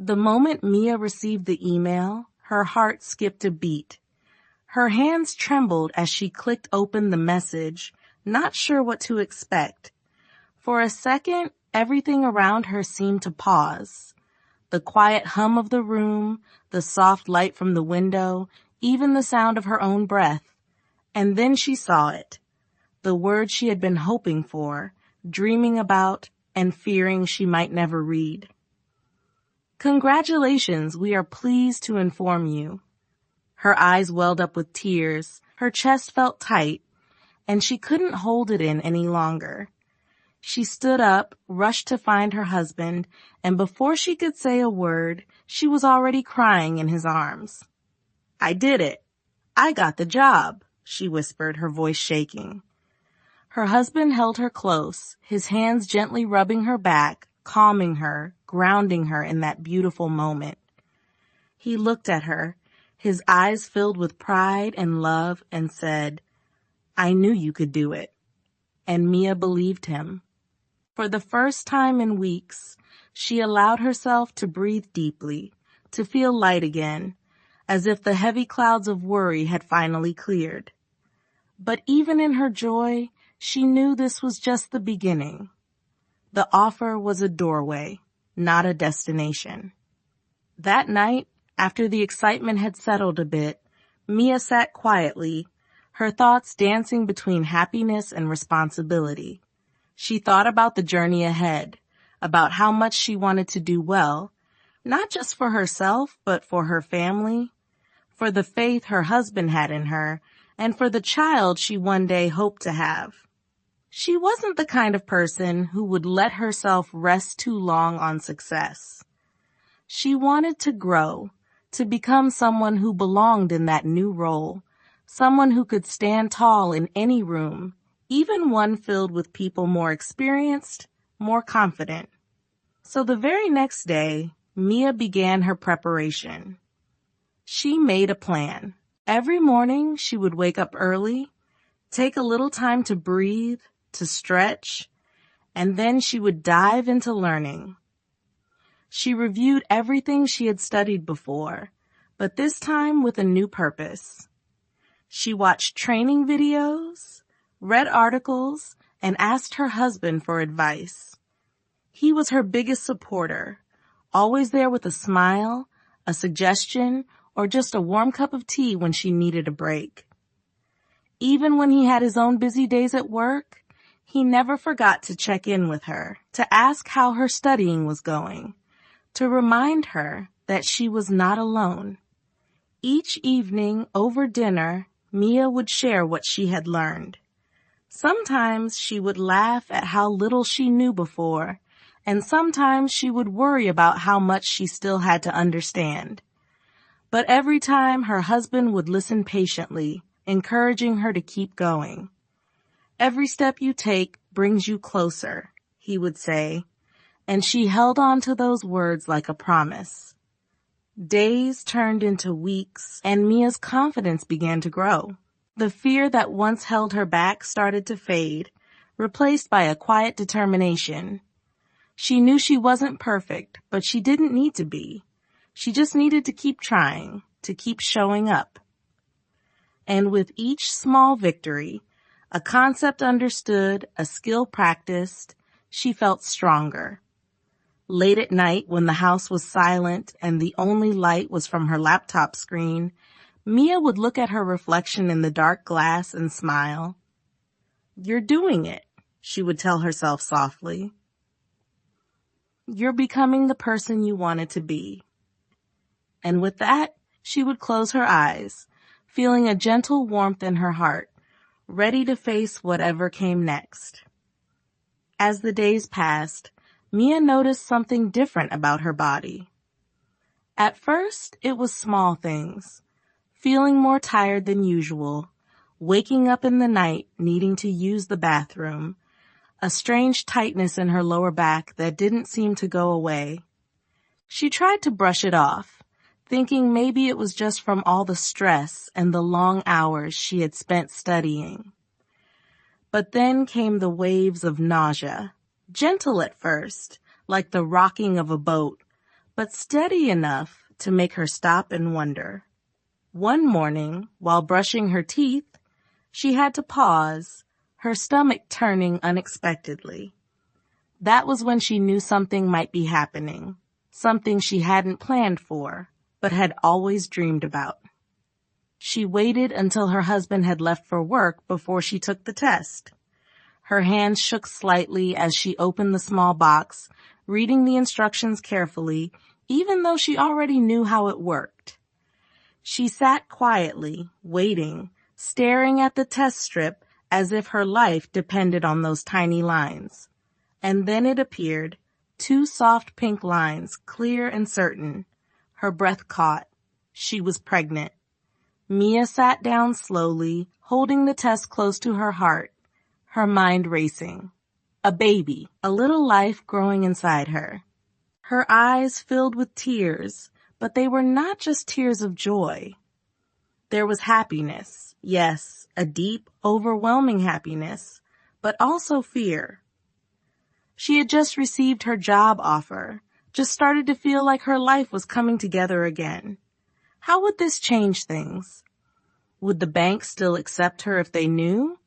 The moment Mia received the email, her heart skipped a beat. Her hands trembled as she clicked open the message, not sure what to expect. For a second, everything around her seemed to pause. The quiet hum of the room, the soft light from the window, even the sound of her own breath. And then she saw it. The word she had been hoping for, dreaming about, and fearing she might never read. "Congratulations, we are pleased to inform you." Her eyes welled up with tears, her chest felt tight, and she couldn't hold it in any longer. She stood up, rushed to find her husband, and before she could say a word, she was already crying in his arms. "I did it. I got the job," she whispered, her voice shaking. Her husband held her close, his hands gently rubbing her back, calming her, grounding her in that beautiful moment. He looked at her, his eyes filled with pride and love, and said, "I knew you could do it." And Mia believed him. For the first time in weeks, she allowed herself to breathe deeply, to feel light again, as if the heavy clouds of worry had finally cleared. But even in her joy, she knew this was just the beginning. The offer was a doorway, not a destination. That night, after the excitement had settled a bit, Mia sat quietly, her thoughts dancing between happiness and responsibility. She thought about the journey ahead, about how much she wanted to do well, not just for herself, but for her family, for the faith her husband had in her, and for the child she one day hoped to have. She wasn't the kind of person who would let herself rest too long on success. She wanted to grow, to become someone who belonged in that new role, someone who could stand tall in any room, even one filled with people more experienced, more confident. So the very next day, Mia began her preparation. She made a plan. Every morning, she would wake up early, take a little time to breathe, to stretch, and then she would dive into learning. She reviewed everything she had studied before, but this time with a new purpose. She watched training videos, read articles, and asked her husband for advice. He was her biggest supporter, always there with a smile, a suggestion, or just a warm cup of tea when she needed a break. Even when he had his own busy days at work, he never forgot to check in with her, to ask how her studying was going, to remind her that she was not alone. Each evening, over dinner, Mia would share what she had learned. Sometimes she would laugh at how little she knew before, and sometimes she would worry about how much she still had to understand. But every time her husband would listen patiently, encouraging her to keep going. "Every step you take brings you closer," he would say, and she held on to those words like a promise. Days turned into weeks, and Mia's confidence began to grow. The fear that once held her back started to fade, replaced by a quiet determination. She knew she wasn't perfect, but she didn't need to be. She just needed to keep trying, to keep showing up. And with each small victory, a concept understood, a skill practiced, she felt stronger. Late at night, when the house was silent and the only light was from her laptop screen, Mia would look at her reflection in the dark glass and smile. "You're doing it," she would tell herself softly. "You're becoming the person you wanted to be." And with that, she would close her eyes, feeling a gentle warmth in her heart, ready to face whatever came next. As the days passed, Mia noticed something different about her body. At first, it was small things. Feeling more tired than usual, waking up in the night needing to use the bathroom, a strange tightness in her lower back that didn't seem to go away. She tried to brush it off, thinking maybe it was just from all the stress and the long hours she had spent studying. But then came the waves of nausea, gentle at first, like the rocking of a boat, but steady enough to make her stop and wonder. One morning, while brushing her teeth, she had to pause, her stomach turning unexpectedly. That was when she knew something might be happening, something she hadn't planned for, but had always dreamed about. She waited until her husband had left for work before she took the test. Her hands shook slightly as she opened the small box, reading the instructions carefully, even though she already knew how it worked. She sat quietly, waiting, staring at the test strip as if her life depended on those tiny lines. And then it appeared, 2 soft pink lines, clear and certain. Her breath caught. She was pregnant. Mia sat down slowly, holding the test close to her heart, her mind racing. A baby, a little life growing inside her. Her eyes filled with tears, but they were not just tears of joy. There was happiness, yes, a deep, overwhelming happiness, but also fear. She had just received her job offer, just started to feel like her life was coming together again. How would this change things? Would the bank still accept her if they knew?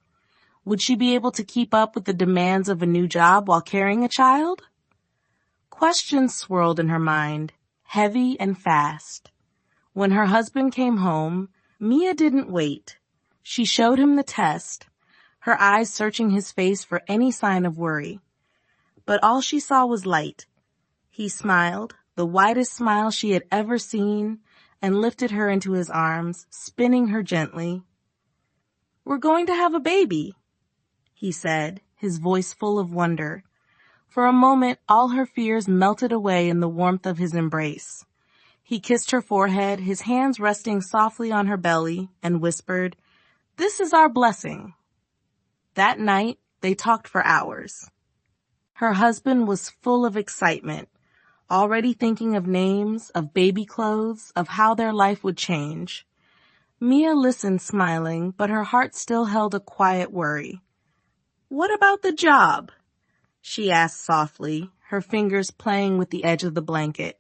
Would she be able to keep up with the demands of a new job while carrying a child? Questions swirled in her mind, heavy and fast. When her husband came home, Mia didn't wait. She showed him the test, her eyes searching his face for any sign of worry. But all she saw was light. He smiled, the widest smile she had ever seen, and lifted her into his arms, spinning her gently. "We're going to have a baby," he said, his voice full of wonder. For a moment, all her fears melted away in the warmth of his embrace. He kissed her forehead, his hands resting softly on her belly, and whispered, "This is our blessing." That night, they talked for hours. Her husband was full of excitement, already thinking of names, of baby clothes, of how their life would change. Mia listened smiling, but her heart still held a quiet worry. "What about the job?" she asked softly, her fingers playing with the edge of the blanket.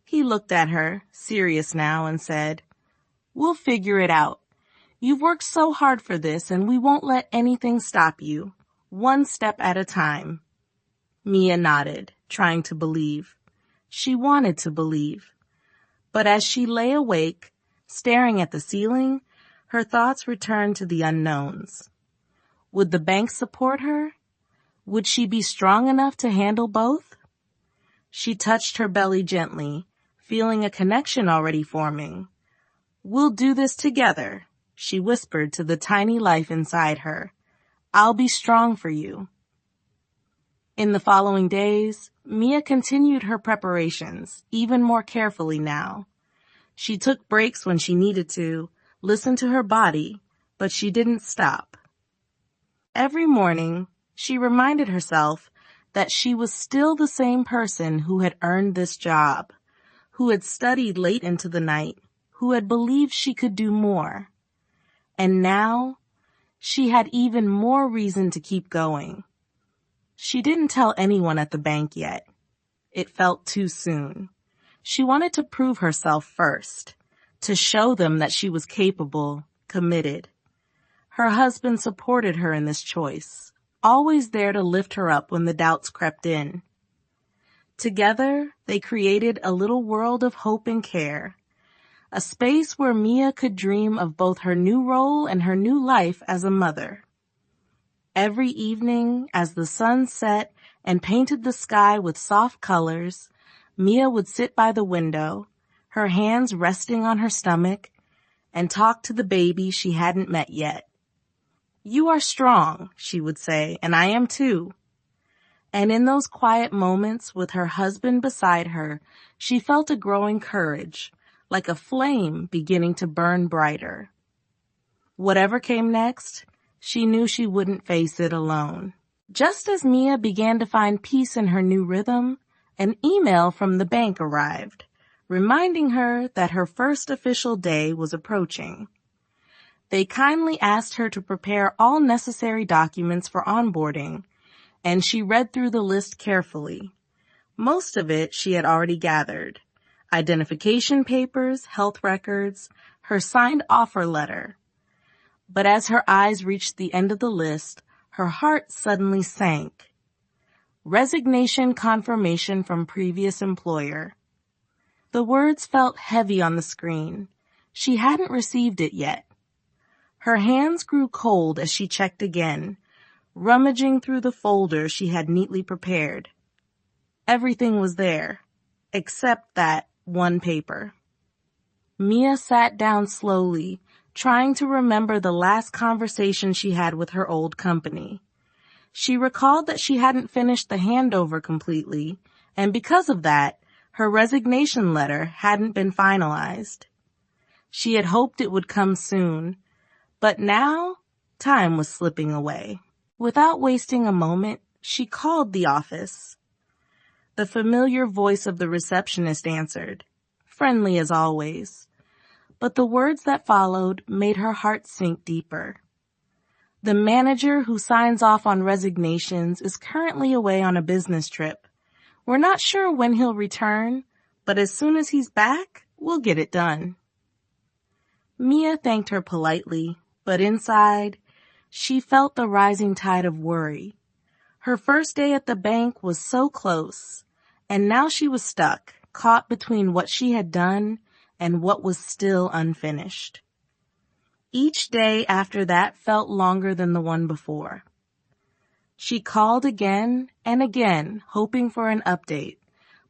He looked at her, serious now, and said, "We'll figure it out. You've worked so hard for this, and we won't let anything stop you. One step at a time." Mia nodded, trying to believe. She wanted to believe. But as she lay awake, staring at the ceiling, her thoughts returned to the unknowns. Would the bank support her? Would she be strong enough to handle both? She touched her belly gently, feeling a connection already forming. "We'll do this together," she whispered to the tiny life inside her. "I'll be strong for you." In the following days, Mia continued her preparations, even more carefully now. She took breaks when she needed to, listened to her body, but she didn't stop. Every morning, she reminded herself that she was still the same person who had earned this job, who had studied late into the night, who had believed she could do more. And now, she had even more reason to keep going. She didn't tell anyone at the bank yet. It felt too soon. She wanted to prove herself first, to show them that she was capable, committed. Her husband supported her in this choice, always there to lift her up when the doubts crept in. Together, they created a little world of hope and care, a space where Mia could dream of both her new role and her new life as a mother. Every evening, as the sun set and painted the sky with soft colors, Mia would sit by the window, her hands resting on her stomach, and talk to the baby she hadn't met yet. "You are strong," she would say, "and I am too." And in those quiet moments with her husband beside her, she felt a growing courage, like a flame beginning to burn brighter. Whatever came next, she knew she wouldn't face it alone. Just as Mia began to find peace in her new rhythm, an email from the bank arrived, reminding her that her first official day was approaching. They kindly asked her to prepare all necessary documents for onboarding, and she read through the list carefully. Most of it she had already gathered. Identification papers, health records, her signed offer letter. But as her eyes reached the end of the list, her heart suddenly sank. Resignation confirmation from previous employer. The words felt heavy on the screen. She hadn't received it yet. Her hands grew cold as she checked again, rummaging through the folder she had neatly prepared. Everything was there, except that one paper. Mia sat down slowly, trying to remember the last conversation she had with her old company. She recalled that she hadn't finished the handover completely, and because of that, her resignation letter hadn't been finalized. She had hoped it would come soon, but now time was slipping away. Without wasting a moment, she called the office. The familiar voice of the receptionist answered, friendly as always. But the words that followed made her heart sink deeper. The manager who signs off on resignations is currently away on a business trip. We're not sure when he'll return, but as soon as he's back, we'll get it done. Mia thanked her politely, but inside, she felt the rising tide of worry. Her first day at the bank was so close, and now she was stuck, caught between what she had done and what was still unfinished. Each day after that felt longer than the one before. She called again and again, hoping for an update,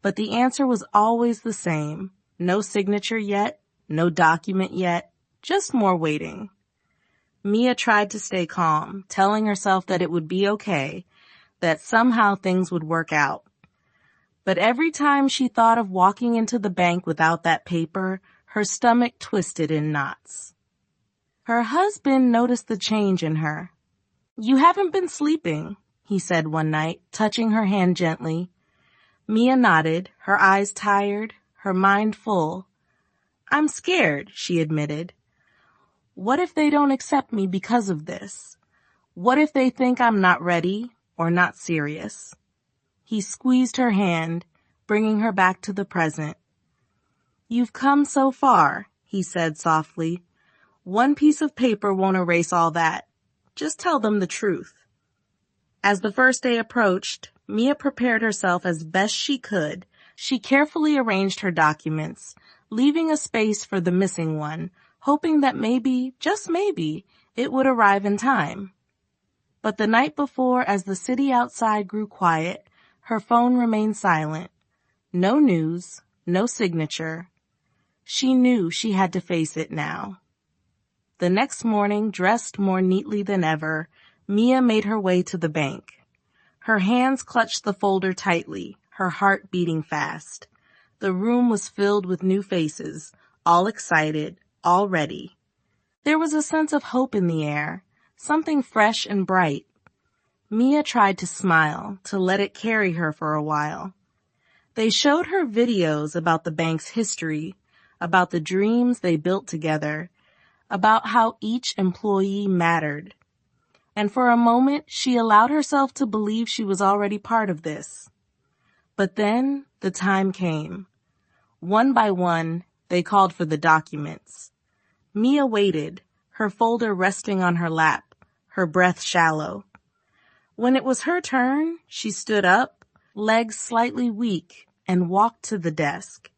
but the answer was always the same. No signature yet, no document yet, just more waiting. Mia tried to stay calm, telling herself that it would be okay, that somehow things would work out. But every time she thought of walking into the bank without that paper, her stomach twisted in knots. Her husband noticed the change in her. "You haven't been sleeping," he said one night, touching her hand gently. Mia nodded, her eyes tired, her mind full. "I'm scared," she admitted. "What if they don't accept me because of this? What if they think I'm not ready or not serious?" He squeezed her hand, bringing her back to the present. "You've come so far," he said softly. "One piece of paper won't erase all that. Just tell them the truth." As the first day approached, Mia prepared herself as best she could. She carefully arranged her documents, leaving a space for the missing one, hoping that maybe, just maybe, it would arrive in time. But the night before, as the city outside grew quiet, her phone remained silent. No news, no signature. She knew she had to face it now. The next morning, dressed more neatly than ever, Mia made her way to the bank. Her hands clutched the folder tightly, her heart beating fast. The room was filled with new faces, all excited, all ready. There was a sense of hope in the air, something fresh and bright. Mia tried to smile, to let it carry her for a while. They showed her videos about the bank's history, about the dreams they built together, about how each employee mattered. And for a moment, she allowed herself to believe she was already part of this. But then the time came. One by one, they called for the documents. Mia waited, her folder resting on her lap, her breath shallow. When it was her turn, she stood up, legs slightly weak, and walked to the desk.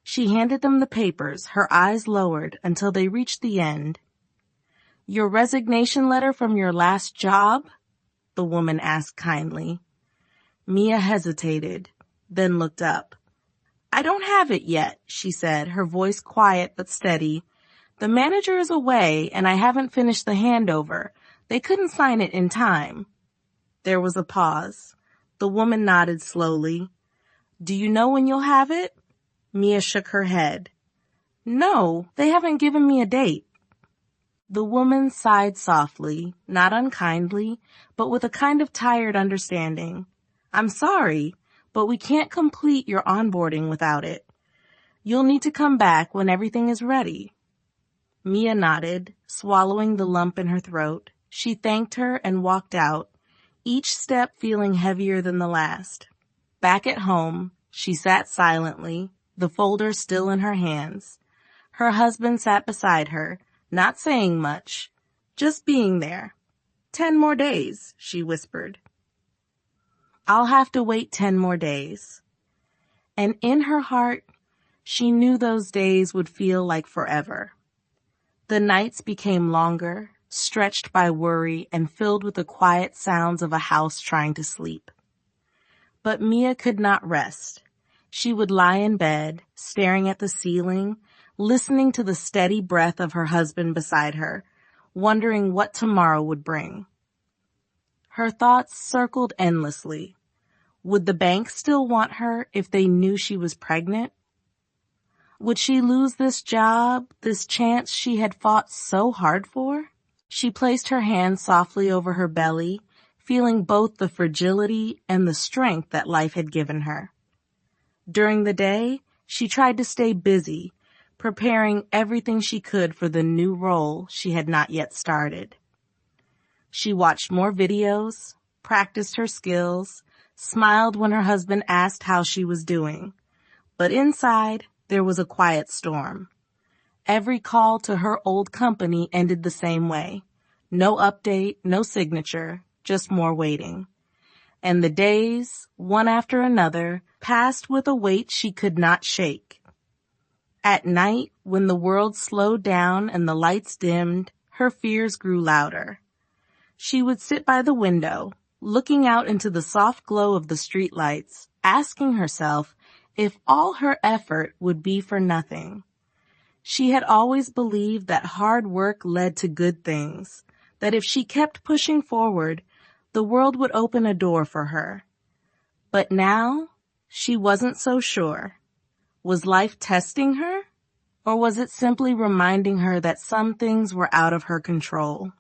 She handed them the papers, her eyes lowered until they reached the end. "Your resignation letter from your last job?" the woman asked kindly. Mia hesitated, then looked up. "I don't have it yet," she said, her voice quiet but steady. "The manager is away, and I haven't finished the handover. They couldn't sign it in time." There was a pause. The woman nodded slowly. "Do you know when you'll have it?" Mia shook her head. "No, they haven't given me a date." The woman sighed softly, not unkindly, but with a kind of tired understanding. "I'm sorry, but we can't complete your onboarding without it. You'll need to come back when everything is ready." Mia nodded, swallowing the lump in her throat. She thanked her and walked out, each step feeling heavier than the last. Back at home, she sat silently, the folder still in her hands. Her husband sat beside her, not saying much, just being there. 10 more days, she whispered. I'll have to wait 10 more days. And in her heart, she knew those days would feel like forever. The nights became longer, stretched by worry and filled with the quiet sounds of a house trying to sleep. But Mia could not rest. She would lie in bed, staring at the ceiling, listening to the steady breath of her husband beside her, wondering what tomorrow would bring. Her thoughts circled endlessly. Would the bank still want her if they knew she was pregnant? Would she lose this job, this chance she had fought so hard for? She placed her hand softly over her belly, feeling both the fragility and the strength that life had given her. During the day, she tried to stay busy, preparing everything she could for the new role she had not yet started. She watched more videos, practiced her skills, smiled when her husband asked how she was doing. But inside, there was a quiet storm. Every call to her old company ended the same way. No update, no signature, just more waiting. And the days, one after another, passed with a weight she could not shake. At night, when the world slowed down and the lights dimmed, her fears grew louder. She would sit by the window, looking out into the soft glow of the streetlights, asking herself if all her effort would be for nothing. She had always believed that hard work led to good things, that if she kept pushing forward, the world would open a door for her. But now, she wasn't so sure. Was life testing her? Or was it simply reminding her that some things were out of her control?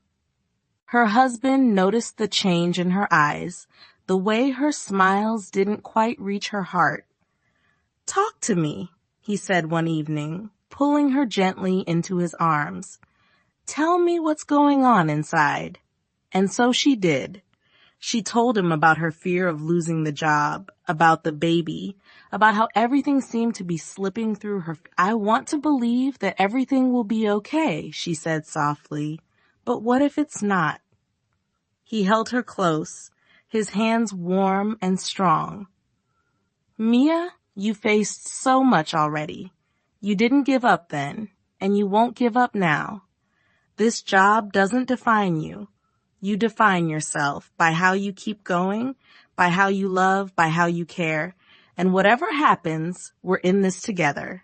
Her husband noticed the change in her eyes, the way her smiles didn't quite reach her heart. "Talk to me," he said one evening, pulling her gently into his arms. "Tell me what's going on inside." And so she did. She told him about her fear of losing the job, about the baby, about how everything seemed to be slipping through her. "I want to believe that everything will be okay," she said softly. "But what if it's not?" He held her close, his hands warm and strong. "Mia, you faced so much already. You didn't give up then, and you won't give up now. This job doesn't define you. You define yourself by how you keep going, by how you love, by how you care. And whatever happens, we're in this together."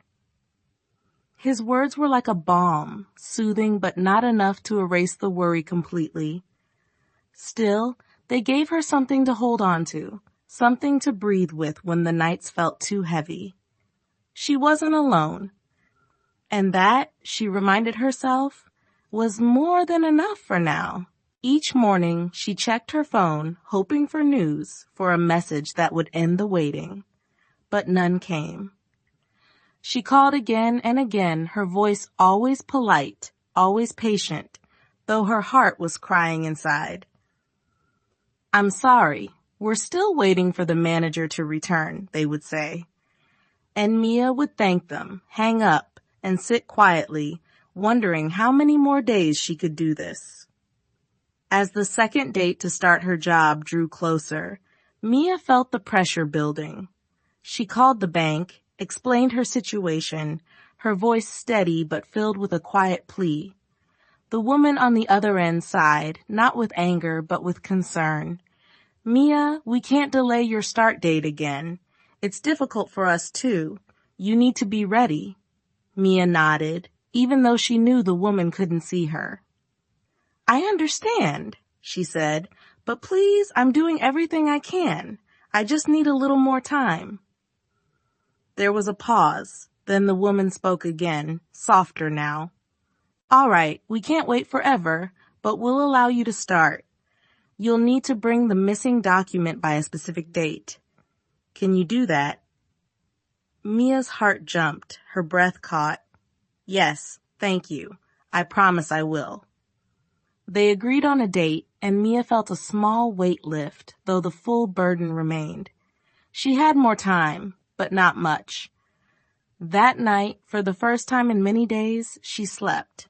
His words were like a balm, soothing but not enough to erase the worry completely. Still, they gave her something to hold on to, something to breathe with when the nights felt too heavy. She wasn't alone. And that, she reminded herself, was more than enough for now. Each morning, she checked her phone, hoping for news, for a message that would end the waiting. But none came. She called again and again, her voice always polite, always patient, though her heart was crying inside. "I'm sorry, we're still waiting for the manager to return," they would say. And Mia would thank them, hang up, and sit quietly, wondering how many more days she could do this. As the second date to start her job drew closer, Mia felt the pressure building. She called the bank, explained her situation, her voice steady but filled with a quiet plea. The woman on the other end sighed, not with anger but with concern. "Mia, we can't delay your start date again. It's difficult for us too. You need to be ready." Mia nodded, even though she knew the woman couldn't see her. "I understand," she said, "but please, I'm doing everything I can. I just need a little more time." There was a pause. Then the woman spoke again, softer now. "All right, we can't wait forever, but we'll allow you to start. You'll need to bring the missing document by a specific date. Can you do that?" Mia's heart jumped, her breath caught. "Yes, thank you. I promise I will." They agreed on a date, and Mia felt a small weight lift, though the full burden remained. She had more time, but not much. That night, for the first time in many days, she slept.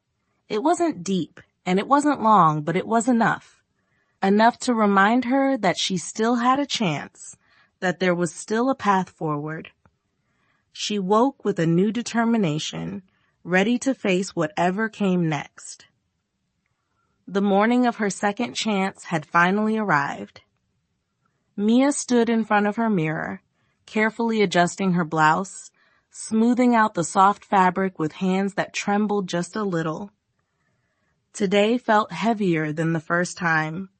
It wasn't deep, and it wasn't long, but it was enough. Enough to remind her that she still had a chance, that there was still a path forward. She woke with a new determination, ready to face whatever came next. The morning of her second chance had finally arrived. Mia stood in front of her mirror, carefully adjusting her blouse, smoothing out the soft fabric with hands that trembled just a little. Today felt heavier than the first time.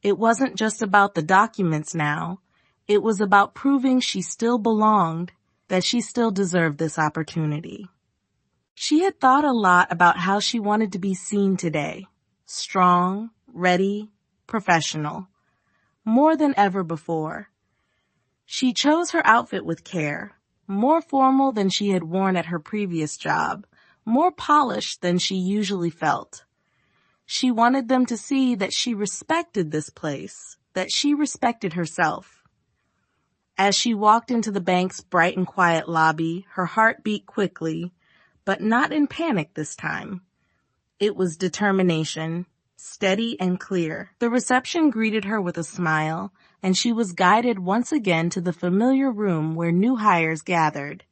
It wasn't just about the documents now. It was about proving she still belonged, that she still deserved this opportunity. She had thought a lot about how she wanted to be seen today. Strong, ready, professional. More than ever before. She chose her outfit with care, more formal than she had worn at her previous job, more polished than she usually felt. She wanted them to see that she respected this place, that she respected herself. As she walked into the bank's bright and quiet lobby, her heart beat quickly, but not in panic this time. It was determination, steady and clear. The reception greeted her with a smile, and she was guided once again to the familiar room where new hires gathered.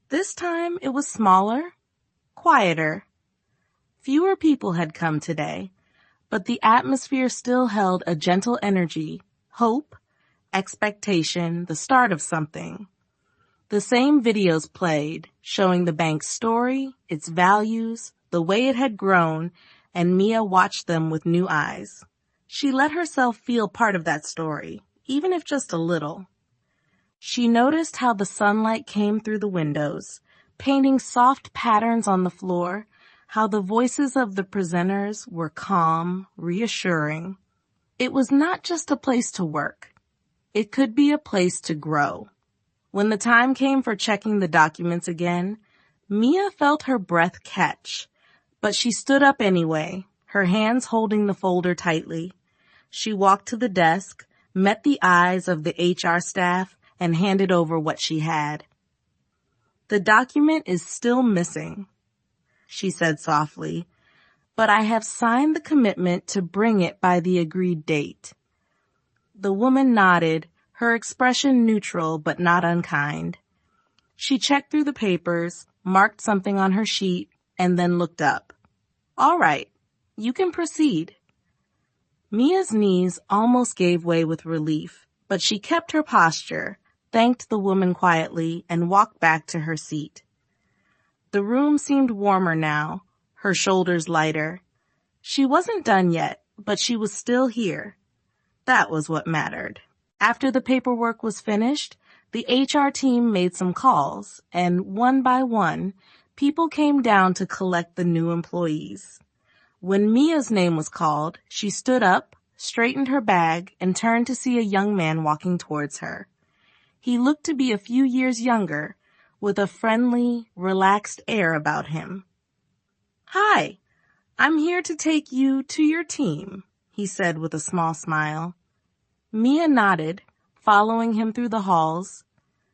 This time it was smaller, quieter. Fewer people had come today, but the atmosphere still held a gentle energy, hope, expectation, the start of something. The same videos played, showing the bank's story, its values, the way it had grown, and Mia watched them with new eyes. She let herself feel part of that story, even if just a little. She noticed how the sunlight came through the windows, painting soft patterns on the floor, how the voices of the presenters were calm, reassuring. It was not just a place to work. It could be a place to grow. When the time came for checking the documents again, Mia felt her breath catch, but she stood up anyway, her hands holding the folder tightly. She walked to the desk, met the eyes of the HR staff, and handed over what she had. "The document is still missing," she said softly, "but I have signed the commitment to bring it by the agreed date." The woman nodded, her expression neutral but not unkind. She checked through the papers, marked something on her sheet, and then looked up. "All right, you can proceed." Mia's knees almost gave way with relief, but she kept her posture, thanked the woman quietly, and walked back to her seat. The room seemed warmer now, her shoulders lighter. She wasn't done yet, but she was still here. That was what mattered. After the paperwork was finished, the HR team made some calls, and one by one, people came down to collect the new employees. When Mia's name was called, she stood up, straightened her bag, and turned to see a young man walking towards her. He looked to be a few years younger, with a friendly, relaxed air about him. "Hi, I'm here to take you to your team," he said with a small smile. Mia nodded, following him through the halls,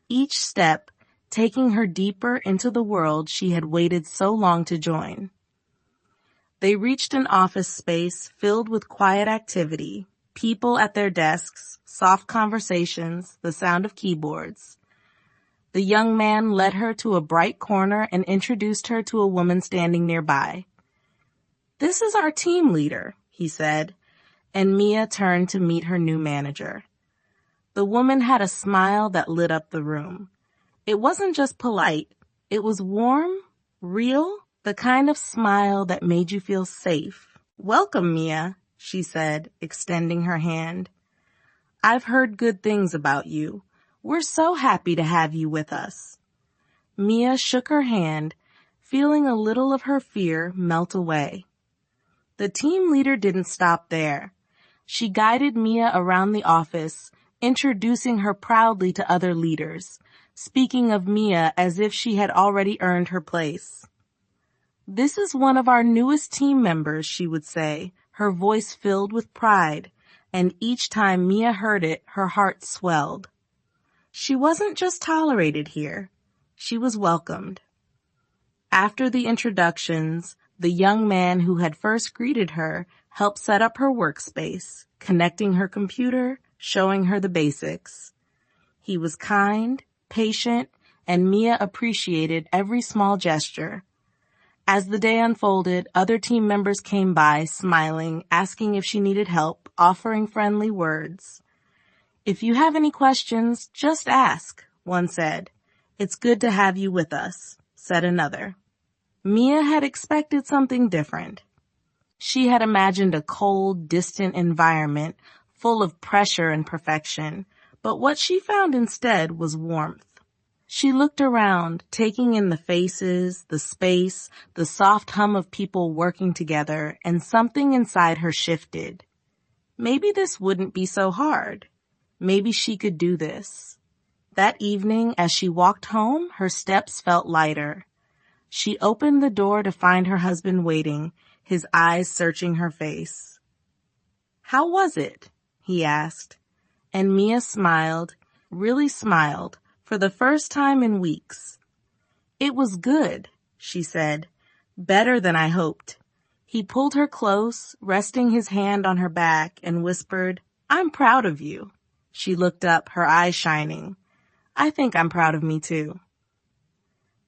each step taking her deeper into the world she had waited so long to join. They reached an office space filled with quiet activity, people at their desks, soft conversations, the sound of keyboards. The young man led her to a bright corner and introduced her to a woman standing nearby. "This is our team leader," he said, and Mia turned to meet her new manager. The woman had a smile that lit up the room. It wasn't just polite. It was warm, real, the kind of smile that made you feel safe. "Welcome, Mia," she said, extending her hand. "I've heard good things about you. We're so happy to have you with us." Mia shook her hand, feeling a little of her fear melt away. The team leader didn't stop there. She guided Mia around the office, introducing her proudly to other leaders, speaking of Mia as if she had already earned her place. "This is one of our newest team members," she would say, her voice filled with pride, and each time Mia heard it, her heart swelled. She wasn't just tolerated here. She was welcomed. After the introductions, the young man who had first greeted her helped set up her workspace, connecting her computer, showing her the basics. He was kind, patient, and Mia appreciated every small gesture. As the day unfolded, other team members came by, smiling, asking if she needed help, offering friendly words. "If you have any questions, just ask," one said. "It's good to have you with us," said another. Mia had expected something different. She had imagined a cold, distant environment full of pressure and perfection, but what she found instead was warmth. She looked around, taking in the faces, the space, the soft hum of people working together, and something inside her shifted. Maybe this wouldn't be so hard. Maybe she could do this. That evening, as she walked home, her steps felt lighter. She opened the door to find her husband waiting, his eyes searching her face. "How was it?" he asked. And Mia smiled, really smiled, for the first time in weeks. "It was good," she said. "Better than I hoped." He pulled her close, resting his hand on her back, and whispered, "I'm proud of you." She looked up, her eyes shining. "I think I'm proud of me too."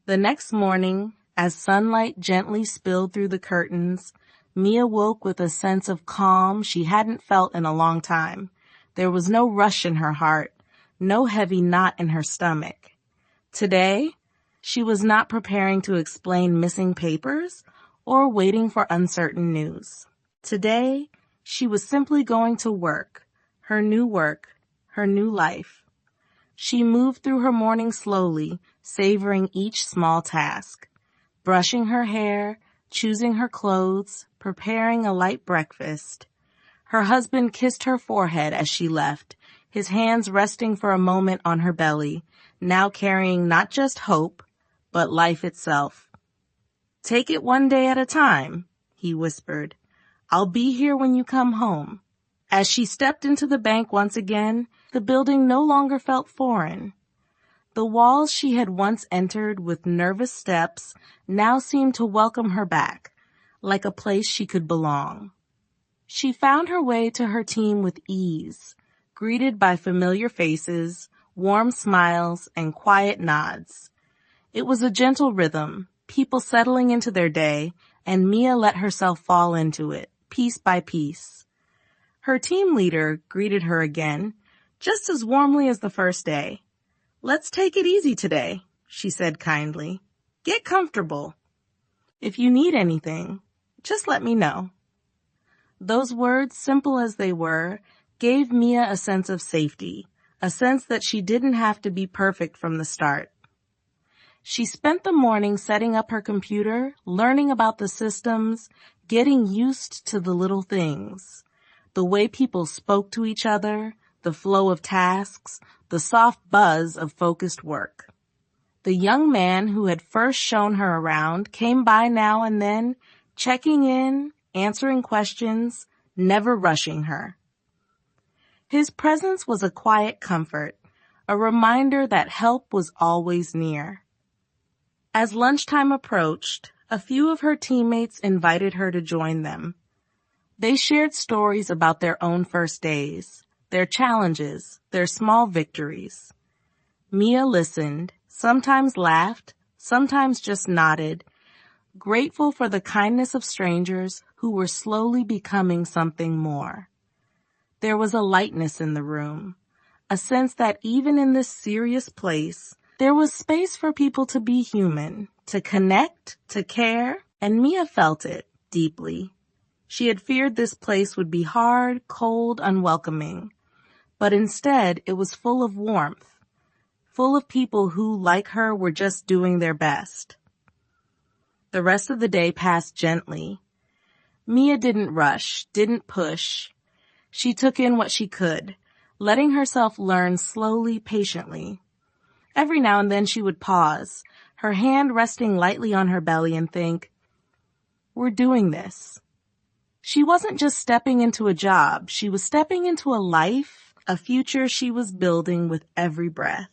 The next morning, as sunlight gently spilled through the curtains, Mia woke with a sense of calm she hadn't felt in a long time. There was no rush in her heart, no heavy knot in her stomach. Today, she was not preparing to explain missing papers or waiting for uncertain news. Today, she was simply going to work, her new life. She moved through her morning slowly, savoring each small task. Brushing her hair, choosing her clothes, preparing a light breakfast. Her husband kissed her forehead as she left, his hands resting for a moment on her belly, now carrying not just hope, but life itself. "Take it one day at a time," he whispered. "I'll be here when you come home." As she stepped into the bank once again, the building no longer felt foreign. The walls she had once entered with nervous steps now seemed to welcome her back, like a place she could belong. She found her way to her team with ease, greeted by familiar faces, warm smiles, and quiet nods. It was a gentle rhythm, people settling into their day, and Mia let herself fall into it, piece by piece. Her team leader greeted her again, just as warmly as the first day. "Let's take it easy today," she said kindly. "Get comfortable. If you need anything, just let me know." Those words, simple as they were, gave Mia a sense of safety, a sense that she didn't have to be perfect from the start. She spent the morning setting up her computer, learning about the systems, getting used to the little things, the way people spoke to each other, the flow of tasks, the soft buzz of focused work. The young man who had first shown her around came by now and then, checking in, answering questions, never rushing her. His presence was a quiet comfort, a reminder that help was always near. As lunchtime approached, a few of her teammates invited her to join them. They shared stories about their own first days, their challenges, their small victories. Mia listened, sometimes laughed, sometimes just nodded, grateful for the kindness of strangers who were slowly becoming something more. There was a lightness in the room, a sense that even in this serious place, there was space for people to be human, to connect, to care, and Mia felt it deeply. She had feared this place would be hard, cold, unwelcoming, but instead it was full of warmth, full of people who, like her, were just doing their best. The rest of the day passed gently. Mia didn't rush, didn't push. She took in what she could, letting herself learn slowly, patiently. Every now and then she would pause, her hand resting lightly on her belly, and think, "We're doing this." She wasn't just stepping into a job, she was stepping into a life, a future she was building with every breath.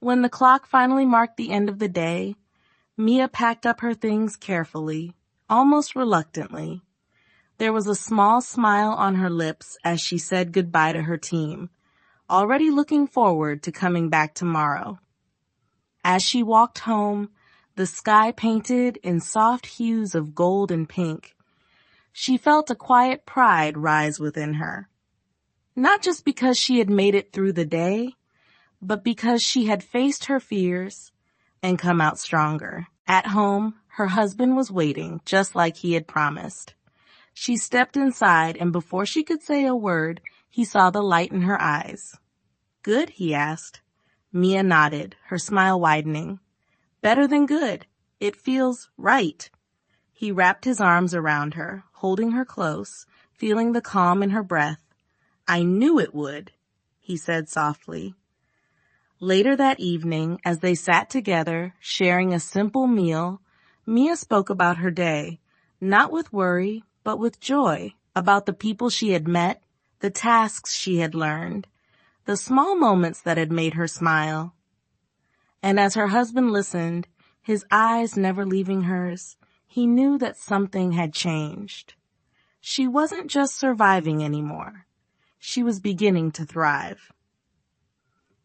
When the clock finally marked the end of the day, Mia packed up her things carefully, almost reluctantly. There was a small smile on her lips as she said goodbye to her team, already looking forward to coming back tomorrow. As she walked home, the sky painted in soft hues of gold and pink, she felt a quiet pride rise within her. Not just because she had made it through the day, but because she had faced her fears and come out stronger. At home, her husband was waiting, just like he had promised. She stepped inside, and before she could say a word, he saw the light in her eyes. "Good?" he asked. Mia nodded, her smile widening. "Better than good. It feels right." He wrapped his arms around her, holding her close, feeling the calm in her breath. "I knew it would," he said softly. Later that evening, as they sat together, sharing a simple meal, Mia spoke about her day, not with worry, but with joy, about the people she had met, the tasks she had learned, the small moments that had made her smile. And as her husband listened, his eyes never leaving hers, he knew that something had changed. She wasn't just surviving anymore. She was beginning to thrive.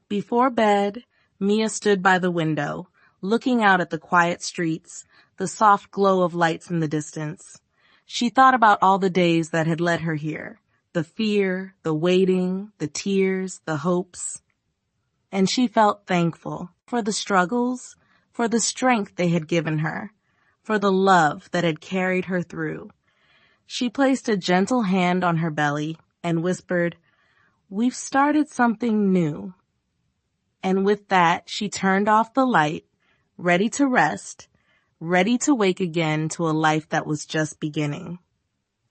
Before bed, Mia stood by the window, looking out at the quiet streets, the soft glow of lights in the distance. She thought about all the days that had led her here, the fear, the waiting, the tears, the hopes. And she felt thankful for the struggles, for the strength they had given her, for the love that had carried her through. She placed a gentle hand on her belly and whispered, "We've started something new." And with that, she turned off the light, ready to rest, ready to wake again to a life that was just beginning.